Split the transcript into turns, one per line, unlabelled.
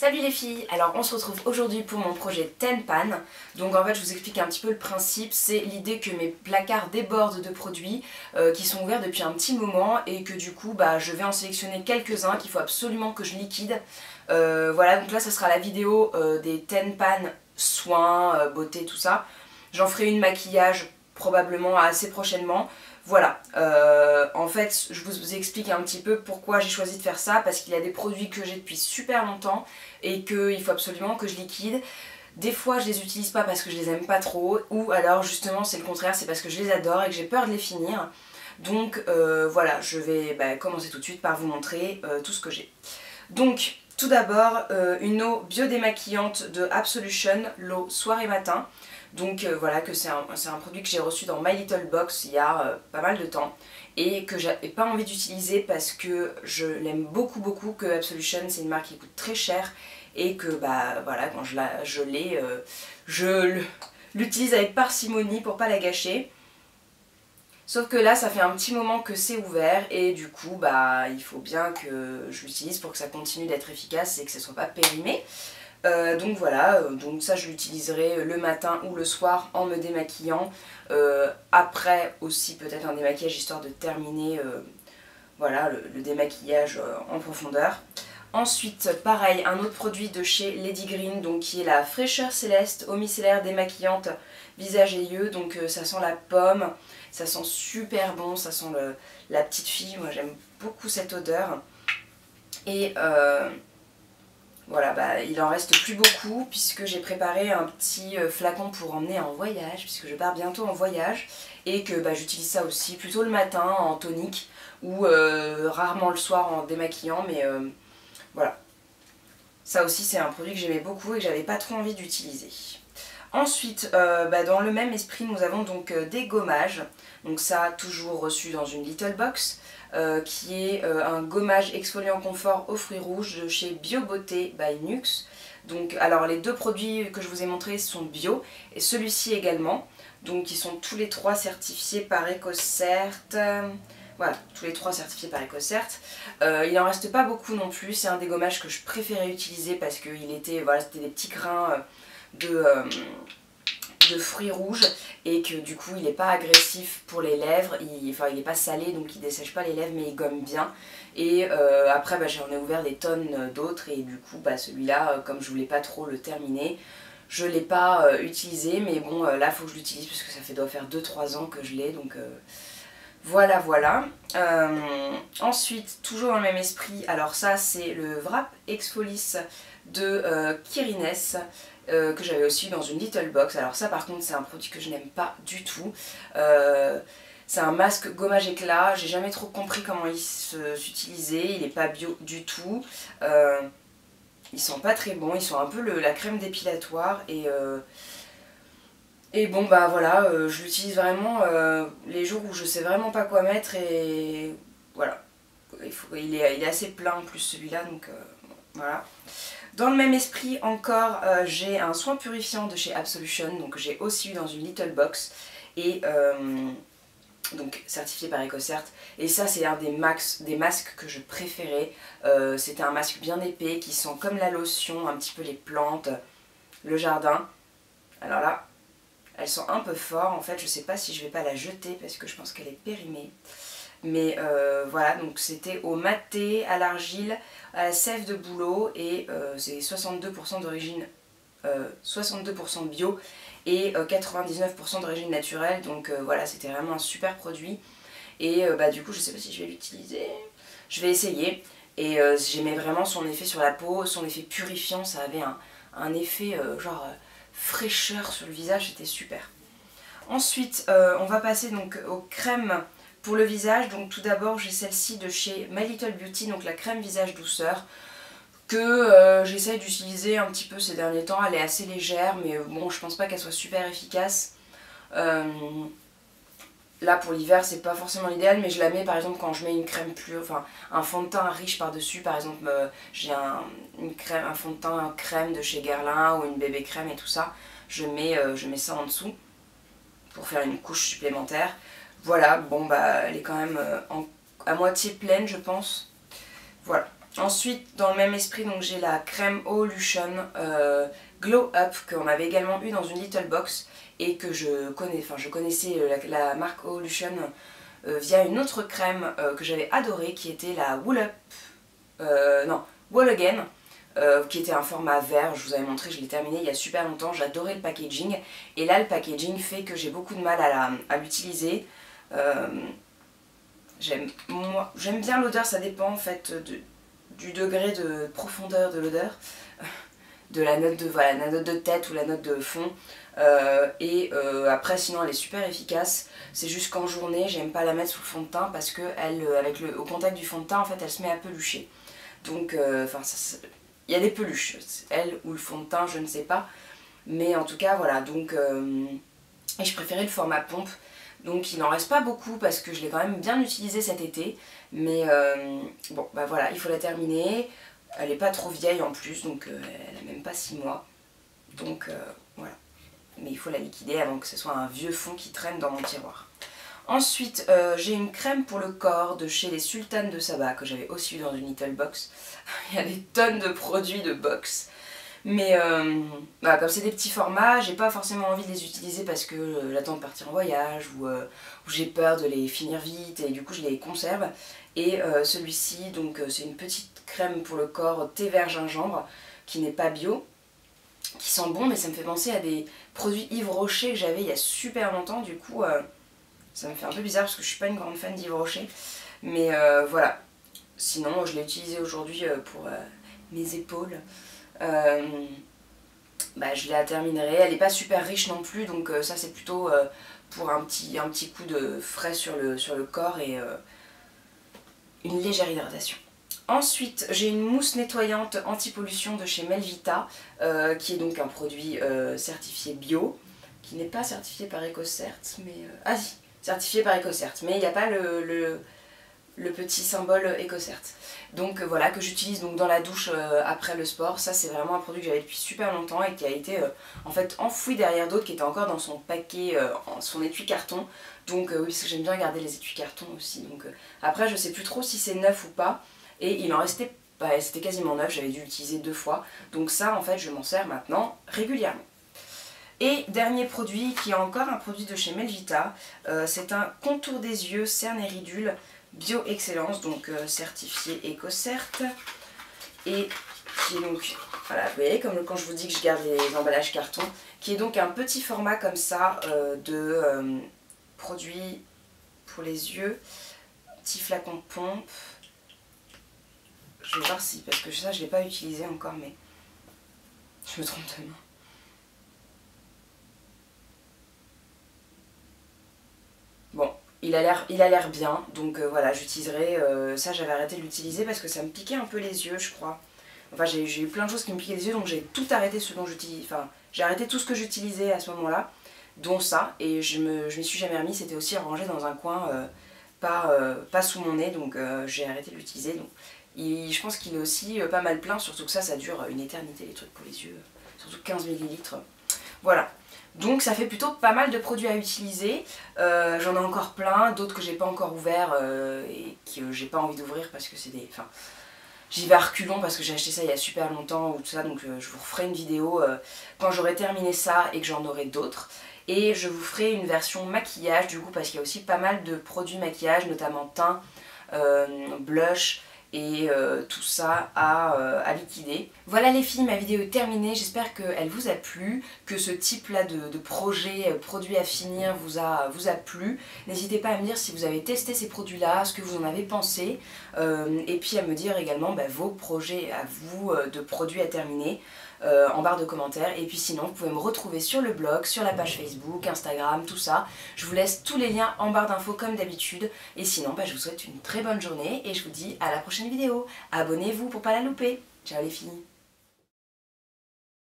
Salut les filles, alors on se retrouve aujourd'hui pour mon projet Ten Pan. Donc en fait je vous explique un petit peu le principe, c'est l'idée que mes placards débordent de produits qui sont ouverts depuis un petit moment et que du coup je vais en sélectionner quelques-uns qu'il faut absolument que je liquide. Voilà, donc là ça sera la vidéo des Ten Pan soins, beauté, tout ça. J'en ferai une maquillage probablement assez prochainement. Voilà, en fait je vous explique un petit peu pourquoi j'ai choisi de faire ça, parce qu'il y a des produits que j'ai depuis super longtemps et qu'il faut absolument que je liquide. Des fois je les utilise pas parce que je les aime pas trop, ou alors justement c'est le contraire, c'est parce que je les adore et que j'ai peur de les finir. Donc voilà, je vais commencer tout de suite par vous montrer tout ce que j'ai. Donc tout d'abord une eau biodémaquillante de Absolution, l'eau soir et matin. Donc voilà, que c'est un produit que j'ai reçu dans My Little Box il y a pas mal de temps et que j'avais pas envie d'utiliser parce que je l'aime beaucoup, que Absolution c'est une marque qui coûte très cher et que voilà, quand je l'ai, je l'utilise avec parcimonie pour pas la gâcher. Sauf que là ça fait un petit moment que c'est ouvert et du coup il faut bien que je l'utilise pour que ça continue d'être efficace et que ça soit pas périmé. Donc voilà, donc ça je l'utiliserai le matin ou le soir en me démaquillant. Après aussi peut-être un démaquillage histoire de terminer voilà, le démaquillage en profondeur. Ensuite pareil, un autre produit de chez Lady Green, donc qui est la fraîcheur céleste eau micellaire démaquillante visage et yeux. Donc ça sent la pomme, ça sent super bon, ça sent la petite fille, moi j'aime beaucoup cette odeur. Et voilà, il en reste plus beaucoup puisque j'ai préparé un petit flacon pour emmener en voyage, puisque je pars bientôt en voyage et que j'utilise ça aussi plutôt le matin en tonique ou rarement le soir en démaquillant, mais voilà. Ça aussi c'est un produit que j'aimais beaucoup et que j'avais pas trop envie d'utiliser. Ensuite, dans le même esprit, nous avons donc des gommages. Donc ça, toujours reçu dans une Little Box, qui est un gommage exfoliant confort aux fruits rouges de chez BioBeauté by Nuxe. Donc, alors les deux produits que je vous ai montrés sont bio, et celui-ci également. Donc ils sont tous les trois certifiés par EcoCert. Voilà, tous les trois certifiés par EcoCert. Il n'en reste pas beaucoup non plus, c'est un des gommages que je préférais utiliser parce que c'était des petits grains de fruits rouges et que du coup il n'est pas agressif pour les lèvres, il n'est pas salé donc il dessèche pas les lèvres mais il gomme bien. Et après j'en ai ouvert des tonnes d'autres et du coup celui-là comme je voulais pas trop le terminer, je l'ai pas utilisé, mais bon là il faut que je l'utilise parce que ça doit faire 2-3 ans que je l'ai, donc voilà. Ensuite, toujours dans le même esprit, alors ça c'est le Wrap Exfolis de Kirines, que j'avais aussi dans une Little Box. Alors ça par contre c'est un produit que je n'aime pas du tout. C'est un masque gommage éclat, j'ai jamais trop compris comment il s'utilisait, il n'est pas bio du tout. Ils sont pas très bons, ils sont un peu la crème dépilatoire et bon voilà, je l'utilise vraiment les jours où je sais vraiment pas quoi mettre et voilà. Il est assez plein en plus celui-là, donc voilà. Dans le même esprit encore, j'ai un soin purifiant de chez Absolution, donc j'ai aussi eu dans une Little Box et donc certifié par EcoCert. Et ça c'est un des masques que je préférais. C'était un masque bien épais qui sent comme la lotion, un petit peu les plantes, le jardin. Alors là, elle sent un peu fort en fait, je sais pas si je vais pas la jeter parce que je pense qu'elle est périmée. Mais voilà, donc c'était au maté, à l'argile, à la sève de bouleau et c'est 62% d'origine, 62% bio et 99% d'origine naturelle. Donc voilà, c'était vraiment un super produit. Et du coup, je sais pas si je vais l'utiliser. Je vais essayer. Et j'aimais vraiment son effet sur la peau, son effet purifiant, ça avait un effet genre fraîcheur sur le visage, c'était super. Ensuite, on va passer donc aux crèmes pour le visage. Donc tout d'abord j'ai celle-ci de chez My Little Beauty, donc la crème visage douceur, que j'essaye d'utiliser un petit peu ces derniers temps. Elle est assez légère mais bon, je pense pas qu'elle soit super efficace. Là pour l'hiver c'est pas forcément l'idéal, mais je la mets par exemple quand je mets une crème un fond de teint riche par dessus. Par exemple j'ai un fond de teint crème de chez Guerlain ou une bébé crème et tout ça, je mets ça en dessous pour faire une couche supplémentaire. Voilà, bon elle est quand même à moitié pleine je pense. Voilà, Ensuite, dans le même esprit, donc j'ai la crème Eau-Lution Glow Up qu'on avait également eu dans une Little Box et que je connaissais la marque Eau-Lution via une autre crème que j'avais adorée qui était la Wool Up, non, Wool Again, qui était un format vert. Je vous avais montré, je l'ai terminé il y a super longtemps, j'adorais le packaging et là le packaging fait que j'ai beaucoup de mal à l'utiliser. J'aime bien l'odeur, ça dépend en fait du degré de profondeur de l'odeur, de la note la note de tête ou la note de fond. Après sinon elle est super efficace, c'est juste qu'en journée j'aime pas la mettre sous le fond de teint parce que au contact du fond de teint en fait elle se met à pelucher. Donc il y a des peluches, elle ou le fond de teint je ne sais pas, mais en tout cas voilà. Donc et je préférais le format pompe, donc il n'en reste pas beaucoup parce que je l'ai quand même bien utilisé cet été, mais bon bah voilà, il faut la terminer. Elle est pas trop vieille en plus, donc elle a même pas 6 mois, donc voilà. Mais il faut la liquider avant que ce soit un vieux fond qui traîne dans mon tiroir. Ensuite, j'ai une crème pour le corps de chez les Sultanes de Saba que j'avais aussi eu dans une Little Box. Il y a des tonnes de produits de box. Mais bah, comme c'est des petits formats, j'ai pas forcément envie de les utiliser parce que j'attends de partir en voyage ou j'ai peur de les finir vite et du coup je les conserve. Et celui-ci, donc c'est une petite crème pour le corps thé vert gingembre qui n'est pas bio, qui sent bon, mais ça me fait penser à des produits Yves Rocher que j'avais il y a super longtemps. Du coup ça me fait un peu bizarre parce que je suis pas une grande fan d'Yves Rocher, mais voilà. Sinon je l'ai utilisé aujourd'hui pour mes épaules. Bah, je la terminerai, elle n'est pas super riche non plus, donc ça c'est plutôt pour un petit coup de frais sur le corps et une légère hydratation. Ensuite, j'ai une mousse nettoyante anti-pollution de chez Melvita, qui est donc un produit certifié bio, qui n'est pas certifié par EcoCert, mais... ah si, certifié par EcoCert, mais il n'y a pas le petit symbole EcoCert. Donc voilà, que j'utilise donc dans la douche après le sport. Ça c'est vraiment un produit que j'avais depuis super longtemps et qui a été en fait enfoui derrière d'autres qui étaient encore dans son paquet, son étui carton. Donc oui, parce que j'aime bien garder les étuis carton aussi. Donc après je sais plus trop si c'est neuf ou pas. Et il en restait, bah, c'était quasiment neuf, j'avais dû l'utiliser 2 fois. Donc ça en fait je m'en sers maintenant régulièrement. Et dernier produit qui est encore un produit de chez Melvita, c'est un contour des yeux cerne et ridule Bio Excellence, donc certifié EcoCert, et qui est donc, voilà, vous voyez, comme quand je vous dis que je garde les emballages carton, qui est donc un petit format comme ça de produit pour les yeux, petit flacon de pompe. Je vais voir si, parce que ça je ne l'ai pas utilisé encore, mais je me trompe de main. Bon. Il a l'air bien, donc voilà, j'utiliserai, ça j'avais arrêté de l'utiliser parce que ça me piquait un peu les yeux je crois. Enfin j'ai eu plein de choses qui me piquaient les yeux, donc j'ai tout arrêté ce dont j'utilise, enfin j'ai arrêté tout ce que j'utilisais à ce moment-là, dont ça, et je m'y suis jamais remis, c'était aussi rangé dans un coin, pas sous mon nez, donc j'ai arrêté de l'utiliser. Donc je pense qu'il est aussi pas mal plein, surtout que ça dure une éternité les trucs pour les yeux, surtout 15 ml. Voilà. Donc ça fait plutôt pas mal de produits à utiliser, j'en ai encore plein, d'autres que j'ai pas encore ouverts et que j'ai pas envie d'ouvrir parce que c'est des... Enfin, j'y vais à reculons parce que j'ai acheté ça il y a super longtemps ou tout ça, donc je vous referai une vidéo quand j'aurai terminé ça et que j'en aurai d'autres. Et je vous ferai une version maquillage du coup parce qu'il y a aussi pas mal de produits maquillage, notamment teint, blush, et tout ça à liquider. Voilà les filles, ma vidéo est terminée, j'espère qu'elle vous a plu, que ce type là de projet, produit à finir vous a plu. N'hésitez pas à me dire si vous avez testé ces produits là, ce que vous en avez pensé, et puis à me dire également vos projets à vous de produits à terminer en barre de commentaires. Et puis sinon vous pouvez me retrouver sur le blog, sur la page Facebook, Instagram, tout ça. Je vous laisse tous les liens en barre d'infos comme d'habitude. Et sinon je vous souhaite une très bonne journée et je vous dis à la prochaine vidéo. Abonnez-vous pour pas la louper. Ciao les filles.